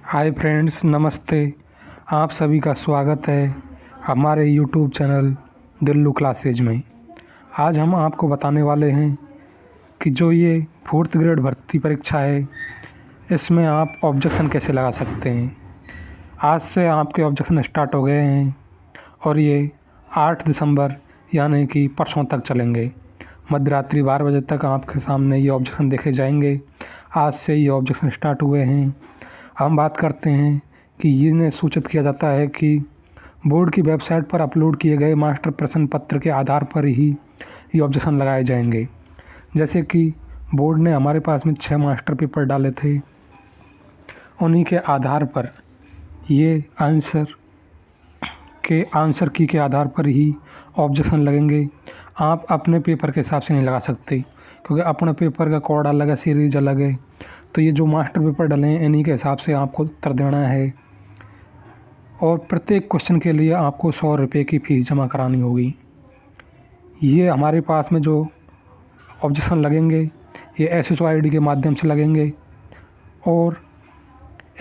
Hi friends, नमस्ते। आप सभी का स्वागत है हमारे यूट्यूब चैनल दिल्लू क्लासेज में। आज हम आपको बताने वाले हैं कि जो ये 4th ग्रेड भर्ती परीक्षा है, इसमें आप ऑब्जेक्शन कैसे लगा सकते हैं। आज से आपके ऑब्जेक्शन स्टार्ट हो गए हैं और ये 8 दिसंबर यानी कि परसों तक चलेंगे। मध्यरात्रि 12 बजे तक आपके सामने ये ऑब्जेक्शन देखे जाएंगे। आज से ये ऑब्जेक्शन स्टार्ट हुए हैं। हम बात करते हैं कि इन्हें सूचित किया जाता है कि बोर्ड की वेबसाइट पर अपलोड किए गए मास्टर प्रश्न पत्र के आधार पर ही ये ऑब्जेक्शन लगाए जाएंगे। जैसे कि बोर्ड ने हमारे पास में 6 मास्टर पेपर डाले थे, उन्हीं के आधार पर ये आंसर की के आधार पर ही ऑब्जेक्शन लगेंगे। आप अपने पेपर के हिसाब से नहीं लगा सकते, क्योंकि अपने पेपर का कोड अलग है, सीरीज अलग है। तो ये जो मास्टर पेपर डले हैं, इन्हीं के हिसाब से आपको उत्तर देना है और प्रत्येक क्वेश्चन के लिए आपको 100 रुपये की फ़ीस जमा करानी होगी। ये हमारे पास में जो ऑब्जेक्शन लगेंगे, ये SSO ID के माध्यम से लगेंगे और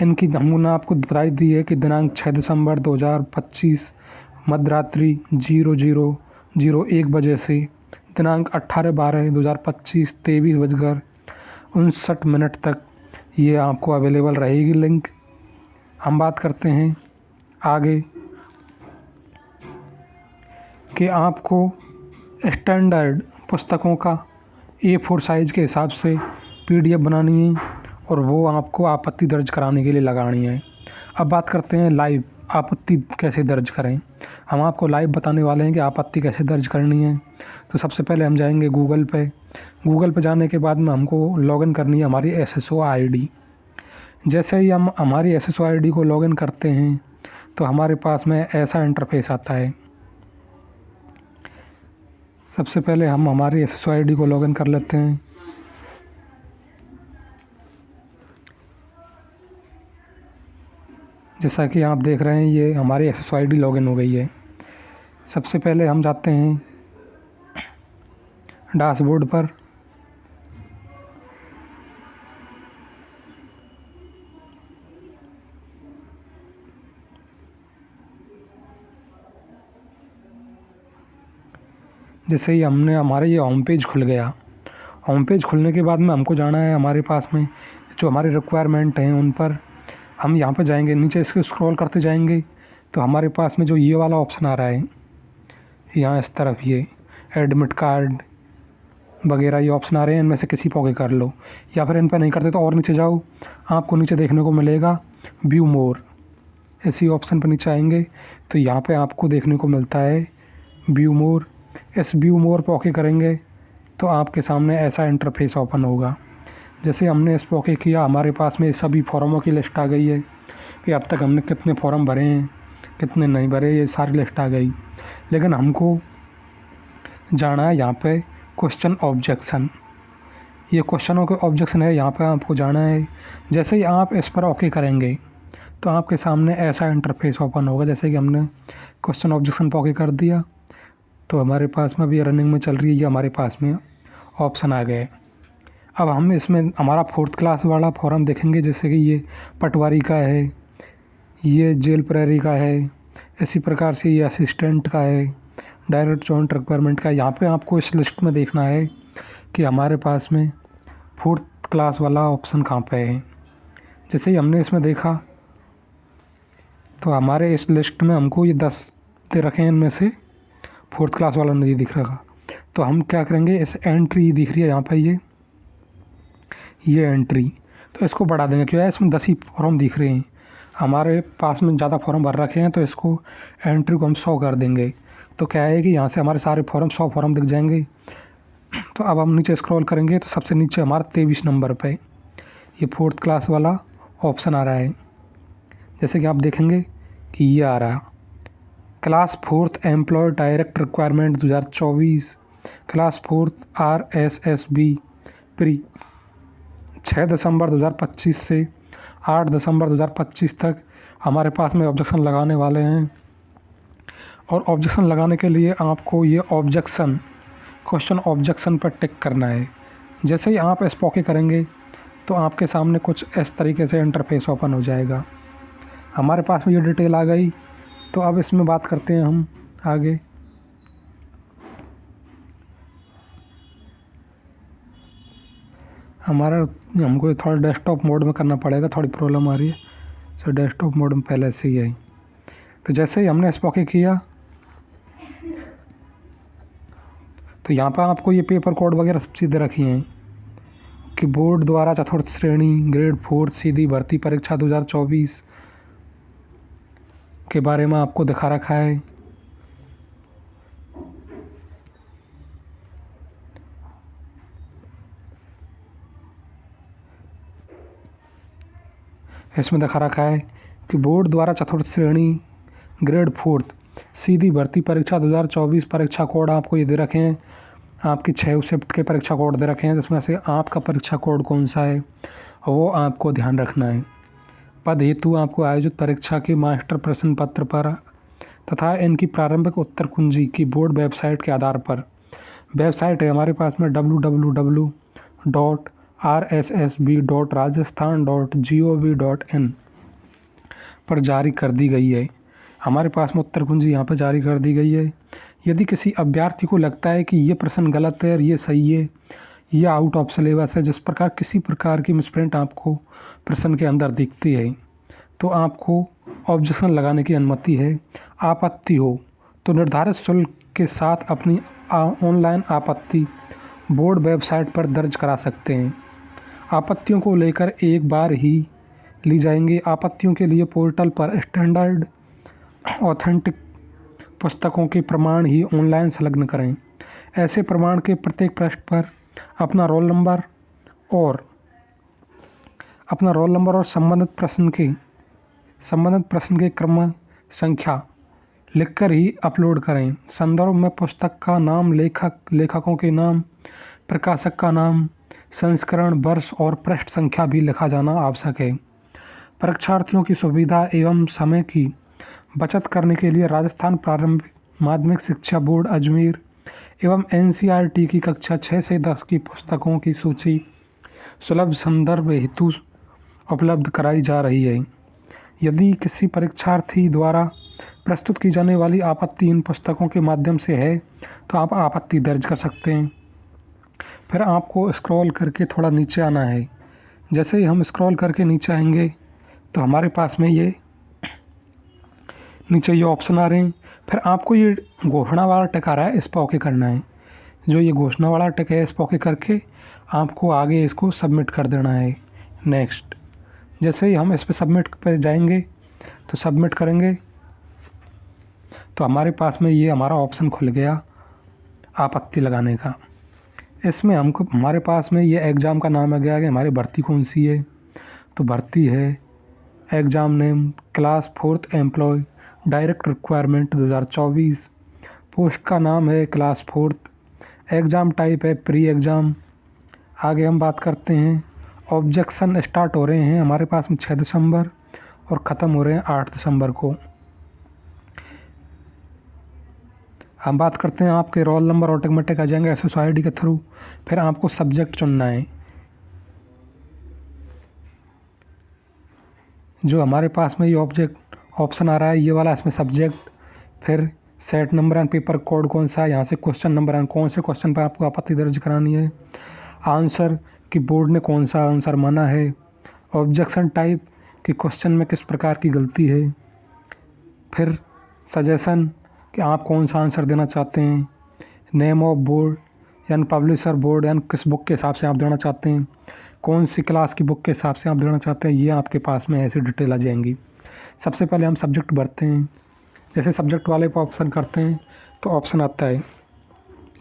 इनकी हमने आपको बताई दी है कि दिनांक 6 दिसंबर 2025 मध्यरात्रि 00:01 बजे से दिनांक 18/12/2025 23:59 तक ये आपको अवेलेबल रहेगी लिंक। हम बात करते हैं आगे कि आपको स्टैंडर्ड पुस्तकों का A4 साइज़ के हिसाब से PDF बनानी है और वो आपको आपत्ति दर्ज कराने के लिए लगानी है। अब बात करते हैं लाइव आपत्ति कैसे दर्ज करें। हम आपको लाइव बताने वाले हैं कि आपत्ति कैसे दर्ज करनी है। तो सबसे पहले हम जाएंगे गूगल पे जाने के बाद में हमको लॉगिन करनी है हमारी SSO ID। जैसे ही हम हमारी SSO ID को लॉगिन करते हैं तो हमारे पास में ऐसा इंटरफेस आता है। सबसे पहले हम हमारी SSO ID को लॉगिन कर लेते हैं। जैसा कि आप देख रहे हैं, ये हमारी SSO ID लॉगिन हो गई है। सबसे पहले हम जाते हैं डैशबोर्ड पर। जैसे ही हमारे ये होम पेज खुल गया। होम पेज खुलने के बाद में हमको जाना है हमारे पास में जो हमारे रिक्वायरमेंट हैं उन पर। हम यहाँ पर जाएंगे, नीचे इसके स्क्रॉल करते जाएंगे तो हमारे पास में जो ये वाला ऑप्शन आ रहा है, यहाँ इस तरफ ये एडमिट कार्ड वगैरह ये ऑप्शन आ रहे हैं। इनमें से किसी पर ओके कर लो, या फिर इन पर नहीं करते तो और नीचे जाओ। आपको नीचे देखने को मिलेगा व्यू मोर। इसी ऑप्शन पर नीचे आएंगे तो यहाँ पे आपको देखने को मिलता है व्यू मोर। इस व्यू मोर पर ओके करेंगे तो आपके सामने ऐसा इंटरफेस ओपन होगा। जैसे हमने इस पर ओके किया, हमारे पास में सभी फॉर्मों की लिस्ट आ गई है कि अब तक हमने कितने फॉर्म भरे हैं, कितने नहीं भरे, ये सारी लिस्ट आ गई। लेकिन हमको जाना है यहाँ पे क्वेश्चन ऑब्जेक्शन। ये क्वेश्चनों के ऑब्जेक्शन है, यहाँ पे आपको जाना है। जैसे ही आप इस पर ओके करेंगे तो आपके सामने ऐसा इंटरफेस ओपन होगा। जैसे कि हमने क्वेश्चन ऑब्जेक्शन पर ओके कर दिया तो हमारे पास में अभी रनिंग में चल रही है, ये हमारे पास में ऑप्शन आ गए। अब हम इसमें हमारा 4th क्लास वाला फॉर्म देखेंगे। जैसे कि ये पटवारी का है, ये जेल प्रहरी का है, इसी प्रकार से ये असिस्टेंट का है, डायरेक्ट जॉइंट रिक्वायरमेंट का। यहाँ पे आपको इस लिस्ट में देखना है कि हमारे पास में 4th क्लास वाला ऑप्शन कहाँ पे है। जैसे ही हमने इसमें देखा तो हमारे इस लिस्ट में हमको ये 10 दे रखे हैं, इनमें से 4th क्लास वाला नहीं दिख रहा। तो हम क्या करेंगे, इस एंट्री दिख रही है यहाँ पे ये एंट्री, तो इसको बढ़ा देंगे। क्यों है, इसमें 10 ही फॉर्म दिख रहे हैं, हमारे पास में ज़्यादा फॉर्म भर रखे हैं। तो इसको एंट्री को हम 100 कर देंगे। तो क्या है कि यहाँ से हमारे सारे फॉर्म 100 फॉर्म दिख जाएंगे। तो अब हम नीचे स्क्रॉल करेंगे तो सबसे नीचे हमारा 23 नंबर पे ये 4th क्लास वाला ऑप्शन आ रहा है। जैसे कि आप देखेंगे कि ये आ रहा class 4th employ direct requirement 2024 class 4th RSSB pre 6 दिसंबर 2025 से 8 दिसंबर 2025 तक हमारे पास में ऑब्जेक्शन लगाने वाले हैं। और ऑब्जेक्शन लगाने के लिए आपको ये क्वेश्चन ऑब्जेक्शन पर टिक करना है। जैसे ही आप इस पर ओके करेंगे तो आपके सामने कुछ इस तरीके से इंटरफेस ओपन हो जाएगा। हमारे पास में ये डिटेल आ गई, तो अब इसमें बात करते हैं हम आगे। हमको थोड़ा डेस्कटॉप मोड में करना पड़ेगा, थोड़ी प्रॉब्लम आ रही है, तो डेस्कटॉप मोड में पहले से ही है। तो जैसे ही हमने इस पर ओके किया, तो यहाँ पर आपको ये पेपर कोड वगैरह सब चीज़ें रखी हैं कि बोर्ड द्वारा चतुर्थ श्रेणी ग्रेड 4 सीधी भर्ती परीक्षा 2024 के बारे में आपको दिखा रखा है। इसमें दिखा रखा है कि बोर्ड द्वारा चतुर्थ श्रेणी ग्रेड 4 सीधी भर्ती परीक्षा 2024 परीक्षा कोड आपको ये दे रखे हैं। आपकी 6 शिफ्ट के परीक्षा कोड दे रखे हैं, जिसमें से आपका परीक्षा कोड कौन सा है वो आपको ध्यान रखना है। पद हेतु आपको आयोजित परीक्षा के मास्टर प्रश्न पत्र पर तथा इनकी प्रारंभिक उत्तर कुंजी की बोर्ड वेबसाइट के आधार पर, वेबसाइट है हमारे पास में www.rssb.rajasthan.gov.in पर जारी कर दी गई है। हमारे पास में उत्तर कुंजी यहाँ पर जारी कर दी गई है। यदि किसी अभ्यर्थी को लगता है कि ये प्रश्न गलत है और ये सही है, यह आउट ऑफ सिलेबस है, जिस प्रकार किसी प्रकार की मिसप्रिंट आपको प्रश्न के अंदर दिखती है, तो आपको ऑब्जेक्शन लगाने की अनुमति है। आपत्ति हो तो निर्धारित शुल्क के साथ अपनी ऑनलाइन आपत्ति बोर्ड वेबसाइट पर दर्ज करा सकते हैं। आपत्तियों को लेकर एक बार ही ली जाएंगी। आपत्तियों के लिए पोर्टल पर स्टैंडर्ड ऑथेंटिक पुस्तकों के प्रमाण ही ऑनलाइन संलग्न करें। ऐसे प्रमाण के प्रत्येक पृष्ठ पर अपना रोल नंबर और संबंधित प्रश्न के क्रम संख्या लिखकर ही अपलोड करें। संदर्भ में पुस्तक का नाम, लेखकों के नाम, प्रकाशक का नाम, संस्करण, वर्ष और पृष्ठ संख्या भी लिखा जाना आवश्यक है। परीक्षार्थियों की सुविधा एवं समय की बचत करने के लिए राजस्थान प्रारंभिक माध्यमिक शिक्षा बोर्ड अजमेर एवं NCERT की कक्षा 6 से 10 की पुस्तकों की सूची सुलभ संदर्भ हेतु उपलब्ध कराई जा रही है। यदि किसी परीक्षार्थी द्वारा प्रस्तुत की जाने वाली आपत्ति इन पुस्तकों के माध्यम से है, तो आप आपत्ति दर्ज कर सकते हैं। फिर आपको स्क्रॉल करके थोड़ा नीचे आना है। जैसे ही हम स्क्रॉल करके नीचे आएंगे, तो हमारे पास में ये नीचे ये ऑप्शन आ रहे हैं। फिर आपको ये घोषणा वाला टिक आ रहा है, इस पर ओके करना है। जो ये घोषणा वाला टिक है, इस पर ओके करके आपको आगे इसको सबमिट कर देना है। नेक्स्ट, जैसे ही हम इस पर सबमिट पे जाएंगे, तो सबमिट करेंगे, तो हमारे पास में ये हमारा ऑप्शन खुल गया आपत्ति लगाने का। इसमें हमारे पास में ये एग्ज़ाम का नाम आ गया कि हमारी भर्ती कौन सी है। तो भर्ती है exam name class 4th employ direct requirement 2024। Post का नाम है क्लास 4th। एग्ज़ाम टाइप है प्री एग्ज़ाम। आगे हम बात करते हैं। ऑब्जेक्शन स्टार्ट हो रहे हैं हमारे पास में 6 दिसंबर और ख़त्म हो रहे हैं 8 दिसंबर को। हम बात करते हैं आपके रोल नंबर ऑटोमेटिक आ जाएंगे SSID के थ्रू। फिर आपको सब्जेक्ट चुनना है। जो हमारे पास में ये ऑप्शन आ रहा है, ये वाला, इसमें सब्जेक्ट, फिर set number and paper code कौन सा है, यहाँ से क्वेश्चन नंबर एंड कौन से क्वेश्चन पर आपको आपत्ति दर्ज करानी है, आंसर कि बोर्ड ने कौन सा आंसर माना है, ऑब्जेक्शन टाइप कि क्वेश्चन में किस प्रकार की गलती है, फिर सजेशन कि आप कौन सा आंसर देना चाहते हैं, नेम ऑफ बोर्ड यानी पब्लिशर बोर्ड यानी किस बुक के हिसाब से आप देना चाहते हैं, कौन सी क्लास की बुक के हिसाब से आप देना चाहते हैं, ये आपके पास में ऐसी डिटेल आ जाएंगी। सबसे पहले हम सब्जेक्ट भरते हैं। जैसे सब्जेक्ट वाले पर ऑप्शन करते हैं, तो ऑप्शन आता है,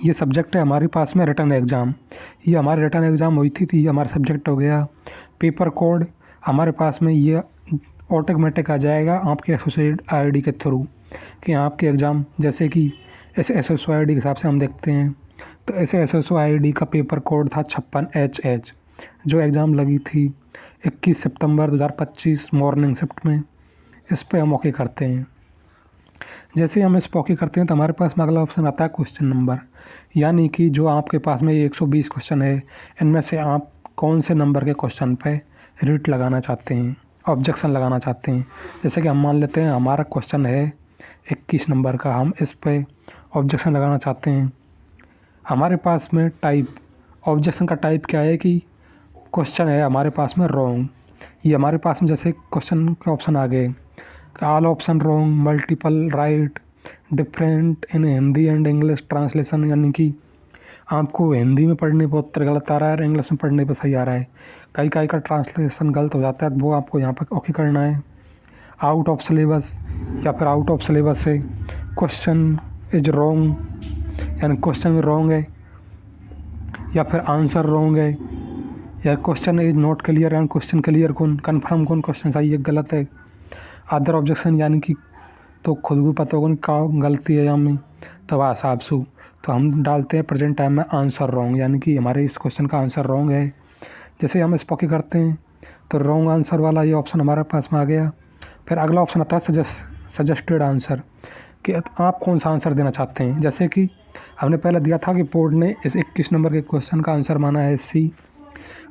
ये सब्जेक्ट है हमारे पास में रिटन एग्ज़ाम। ये हमारे रिटन एग्ज़ाम हुई थी, ये हमारा सब्जेक्ट हो गया। पेपर कोड हमारे पास में ये ऑटोमेटिक आ जाएगा आपके SSID के थ्रू कि आपके एग्ज़ाम, जैसे कि इस SSID के हिसाब से हम देखते हैं, तो इस SSID का पेपर कोड था 56HH, जो एग्ज़ाम लगी थी 21 सितंबर 2025 मॉर्निंग शिफ्ट में। इस पर हम ओके करते हैं। जैसे हम इस पर ओके करते हैं, तो हमारे पास में अगला ऑप्शन आता है क्वेश्चन नंबर, यानी कि जो आपके पास में 120 क्वेश्चन है, इनमें से आप कौन से नंबर के क्वेश्चन पे रिट लगाना चाहते हैं, ऑब्जेक्शन लगाना चाहते हैं। जैसे कि हम मान लेते हैं हमारा क्वेश्चन है 21 नंबर का, हम इस पे ऑब्जेक्शन लगाना चाहते हैं। हमारे पास में टाइप, ऑब्जेक्शन का टाइप क्या है कि क्वेश्चन है हमारे पास में रॉन्ग। ये हमारे पास में जैसे क्वेश्चन के ऑप्शन आ गए, all option wrong, multiple right, different in Hindi and English translation, यानी कि आपको हिंदी में पढ़ने पर उत्तर गलत आ रहा है और इंग्लिश में पढ़ने पर सही आ रहा है। कई कई का ट्रांसलेशन गलत हो जाता है, वो आपको यहाँ पर ओके करना है। आउट ऑफ सिलेबस, या फिर आउट ऑफ सिलेबस है, क्वेश्चन इज रॉन्ग यानी क्वेश्चन रॉन्ग है, या फिर आंसर रॉन्ग है, या question is not clear and question clear कौन कन्फर्म कौन क्वेश्चन सही है गलत है। अदर ऑब्जेक्शन यानी कि तो खुद को पता होगा क्या गलती है यहाँ में, तो वह हिसाब से तो हम डालते हैं प्रेजेंट टाइम में आंसर रॉन्ग, यानी कि हमारे इस क्वेश्चन का आंसर रॉन्ग है। जैसे हम इस पॉके करते हैं तो रॉन्ग आंसर वाला ये ऑप्शन हमारे पास में आ गया। फिर अगला ऑप्शन आता है सजेस्टेड आंसर, कि आप कौन सा आंसर देना चाहते हैं। जैसे कि हमने पहले दिया था कि बोर्ड ने इस 21 नंबर के क्वेश्चन का आंसर माना है सी,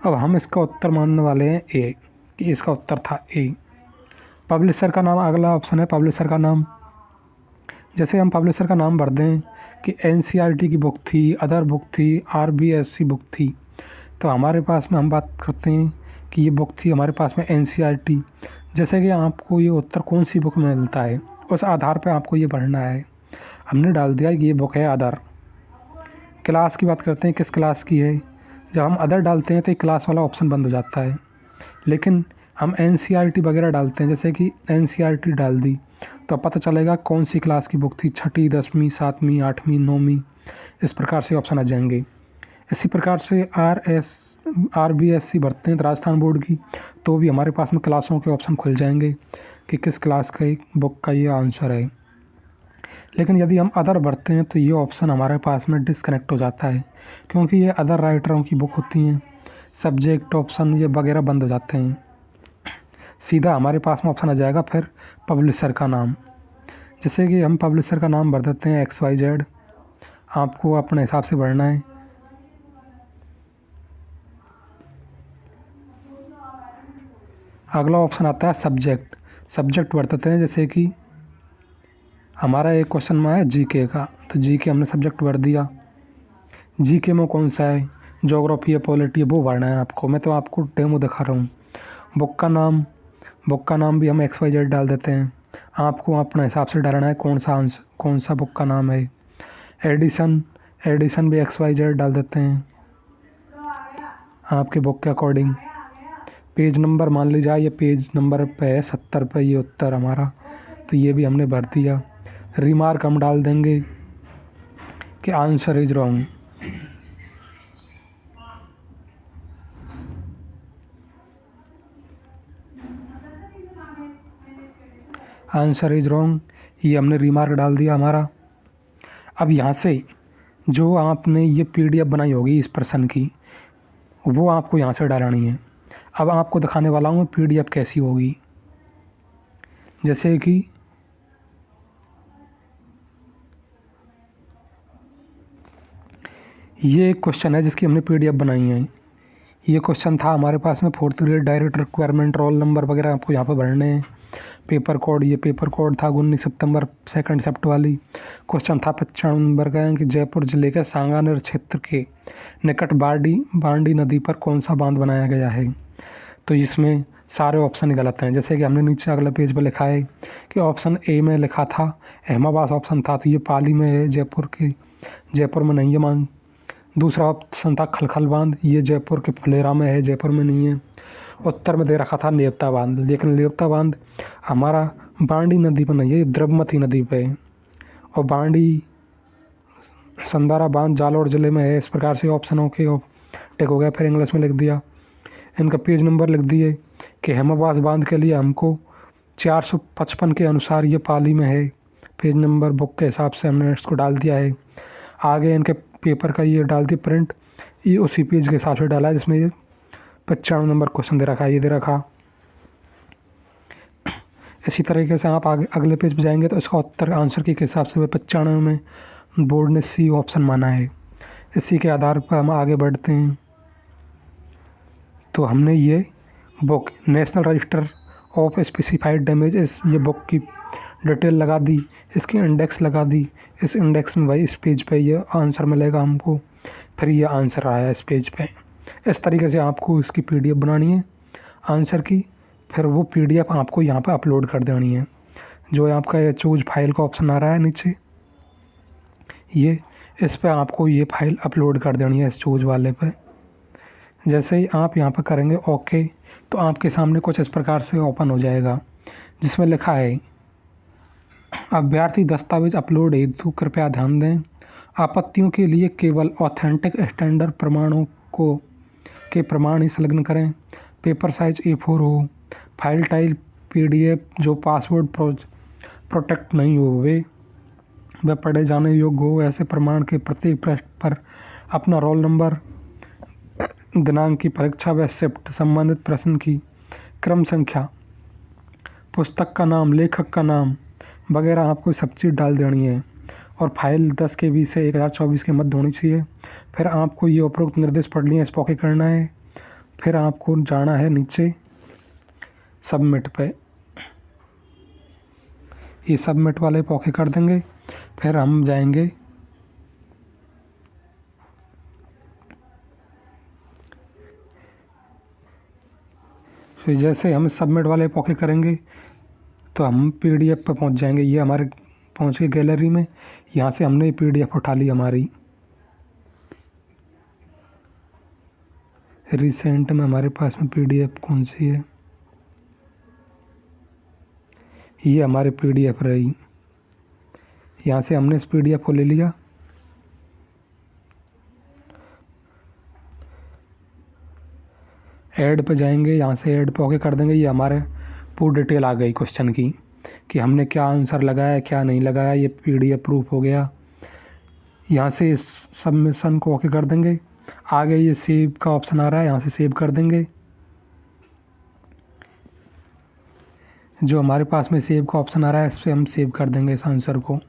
अब हम इसका उत्तर मानने वाले हैं ए, कि इसका उत्तर था ए। पब्लिशर का नाम, अगला ऑप्शन है पब्लिशर का नाम। जैसे हम पब्लिशर का नाम भर दें कि NCERT की बुक थी, अदर बुक थी, RBSC बुक थी, तो हमारे पास में हम बात करते हैं कि ये बुक थी हमारे पास में NCERT। जैसे कि आपको ये उत्तर कौन सी बुक में मिलता है उस आधार पर आपको ये पढ़ना है। हमने डाल दिया कि ये बुक है अदर। क्लास की बात करते हैं, किस क्लास की है। जब हम अदर डालते हैं तो ये क्लास वाला ऑप्शन बंद हो जाता है, लेकिन हम NCERT वगैरह डालते हैं, जैसे कि NCERT डाल दी तो पता चलेगा कौन सी क्लास की बुक थी, 6ठी 10वीं 7वीं 8वीं 9वीं, इस प्रकार से ऑप्शन आ जाएंगे। इसी प्रकार से RBSC भरते हैं तो राजस्थान बोर्ड की, तो भी हमारे पास में क्लासों के ऑप्शन खुल जाएंगे कि किस क्लास का बुक का ये आंसर है। लेकिन यदि हम अदर भरते हैं तो ये ऑप्शन हमारे पास में डिस्कनेक्ट हो जाता है, क्योंकि ये अदर राइटरों की बुक होती हैं, सब्जेक्ट ऑप्शन ये वगैरह बंद हो जाते हैं। सीधा हमारे पास में ऑप्शन आ जाएगा फिर पब्लिशर का नाम। जैसे कि हम पब्लिशर का नाम भर देते हैं XYZ, आपको अपने हिसाब से भरना है। अगला ऑप्शन आता है सब्जेक्ट, सब्जेक्ट भर देते हैं। जैसे कि हमारा एक क्वेश्चन में है GK का, तो GK हमने सब्जेक्ट भर दिया। GK में कौन सा है, ज्योग्राफी है, पॉलिटी है, वो भरना है आपको। मैं तो आपको डेमो दिखा रहा हूँ। बुक का नाम भी हम XYZ डाल देते हैं, आपको अपने हिसाब से डालना है कौन सा बुक का नाम है। एडिशन भी XYZ डाल देते हैं आपके बुक के अकॉर्डिंग। पेज नंबर मान लीजिए ये पेज नंबर पे है 70 पे ये उत्तर हमारा, तो ये भी हमने भर दिया। रिमार्क हम डाल देंगे कि answer is wrong. Answer is wrong, ये हमने रिमार्क डाल दिया हमारा। अब यहाँ से जो आपने ये PDF बनाई होगी इस प्रश्न की, वो आपको यहाँ से डालनी है। अब आपको दिखाने वाला हूँ PDF कैसी होगी। जैसे कि ये एक क्वेश्चन है जिसकी हमने PDF बनाई है। ये क्वेश्चन था हमारे पास में 4th grade direct requirement, roll number वगैरह आपको यहाँ पर भरने हैं। पेपर कोड, ये पेपर कोड था 19 सितंबर 2nd शिफ्ट वाली। क्वेश्चन था 95 नंबर का कि जयपुर जिले के सांगानेर क्षेत्र के निकट बांडी नदी पर कौन सा बांध बनाया गया है। तो इसमें सारे ऑप्शन गलत हैं। जैसे कि हमने नीचे अगला पेज पर लिखा है कि ऑप्शन ए में लिखा था अहमदाबाद ऑप्शन था, तो ये पाली में है, जयपुर में नहीं है बांध। दूसरा ऑप्शन था खलखल बांध, ये जयपुर के फुलेरा में है, जयपुर में नहीं है। उत्तर में दे रखा था नेवता बांध, लेकिन नेवता बांध हमारा बांडी नदी पर नहीं है, ये द्रवमती नदी पे है। और बांडी संदारा बांध जालौर ज़िले में है। इस प्रकार से ऑप्शनों के टिक हो गया। फिर इंग्लिश में लिख दिया, इनका पेज नंबर लिख दिए कि अहमदाबाद बांध के लिए हमको 455 के अनुसार ये पाली में है। पेज नंबर बुक के हिसाब से हमने इसको डाल दिया है। आगे इनके पेपर का ये डाल दिया प्रिंट, ये उसी पेज के हिसाब से डाला है जिसमें ये 95 नंबर क्वेश्चन दे रखा है, ये दे रखा। इसी तरीके से आप आगे अगले पेज पे जाएंगे तो इसका उत्तर आंसर के हिसाब से 95 में बोर्ड ने C ऑप्शन माना है। इसी के आधार पर हम आगे बढ़ते हैं। तो हमने ये book national register of specified damage ये बुक की डिटेल लगा दी, इसकी इंडेक्स लगा दी। इस इंडेक्स में भाई इस पेज पे ये आंसर मिलेगा हमको, फिर ये आंसर आया इस पेज पे। इस तरीके से आपको इसकी पीडीएफ बनानी है आंसर की, फिर वो पीडीएफ आपको यहाँ पे अपलोड कर देनी है। जो आपका ये चूज फाइल का ऑप्शन आ रहा है नीचे, ये इस पे आपको ये फाइल अपलोड कर देनी है इस चूज वाले पे। जैसे ही आप यहाँ पे करेंगे ओके, तो आपके सामने कुछ इस प्रकार से ओपन हो जाएगा, जिसमें लिखा है अभ्यर्थी दस्तावेज अपलोड हेतु कृपया ध्यान दें, आपत्तियों के लिए केवल ऑथेंटिक स्टैंडर्ड प्रमाणों के प्रमाण ही संलग्न करें, पेपर साइज A4 हो, फाइल टाइप पीडीएफ जो पासवर्ड प्रोटेक्ट नहीं हो वे पढ़े जाने योग्य हो, ऐसे प्रमाण के प्रत्येक पृष्ठ पर अपना रोल नंबर, दिनांक की परीक्षा व शिफ्ट, संबंधित प्रश्न की क्रम संख्या, पुस्तक का नाम, लेखक का नाम वगैरह आपको सब चीज़ डाल देनी है। और फाइल 10 KB से 1024 के मध्य होनी चाहिए। फिर आपको ये उपरोक्त निर्देश पढ़ लिए, इस पर ओके करना है। फिर आपको जाना है नीचे सबमिट पे, ये सबमिट वाले पे ओके कर देंगे। फिर हम जाएंगे फिर जैसे हम सबमिट वाले पे ओके करेंगे तो हम पीडीएफ पे पहुंच जाएंगे। ये हमारे पहुंच के गैलरी में, यहाँ से हमने पीडीएफ उठा ली हमारी। रिसेंट में हमारे पास में पीडीएफ कौन सी है, ये हमारे पीडीएफ रही। यहाँ से हमने इस पीडीएफ को ले लिया। ऐड पे जाएंगे, यहाँ से ऐड पे ओके कर देंगे। ये हमारे पूरी डिटेल आ गई क्वेश्चन की कि हमने क्या आंसर लगाया क्या नहीं लगाया, ये पीडीएफ प्रूफ हो गया। यहाँ से इस सबमिशन को ओके कर देंगे। आगे ये सेव का ऑप्शन आ रहा है, यहाँ से सेव कर देंगे। जो हमारे पास में सेव का ऑप्शन आ रहा है, इस पर हम सेव कर देंगे इस आंसर को।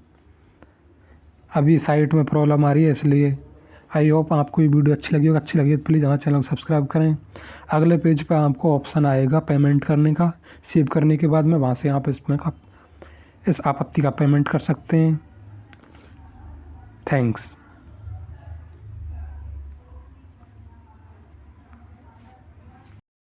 अभी साइट में प्रॉब्लम आ रही है, इसलिए आई होप आपको ये वीडियो अच्छी लगी तो प्लीज़ हमारे चैनल को सब्सक्राइब करें। अगले पेज पर आपको ऑप्शन आएगा पेमेंट करने का, सेव करने के बाद में वहाँ से आप इस आपत्ति का पेमेंट कर सकते हैं। थैंक्स।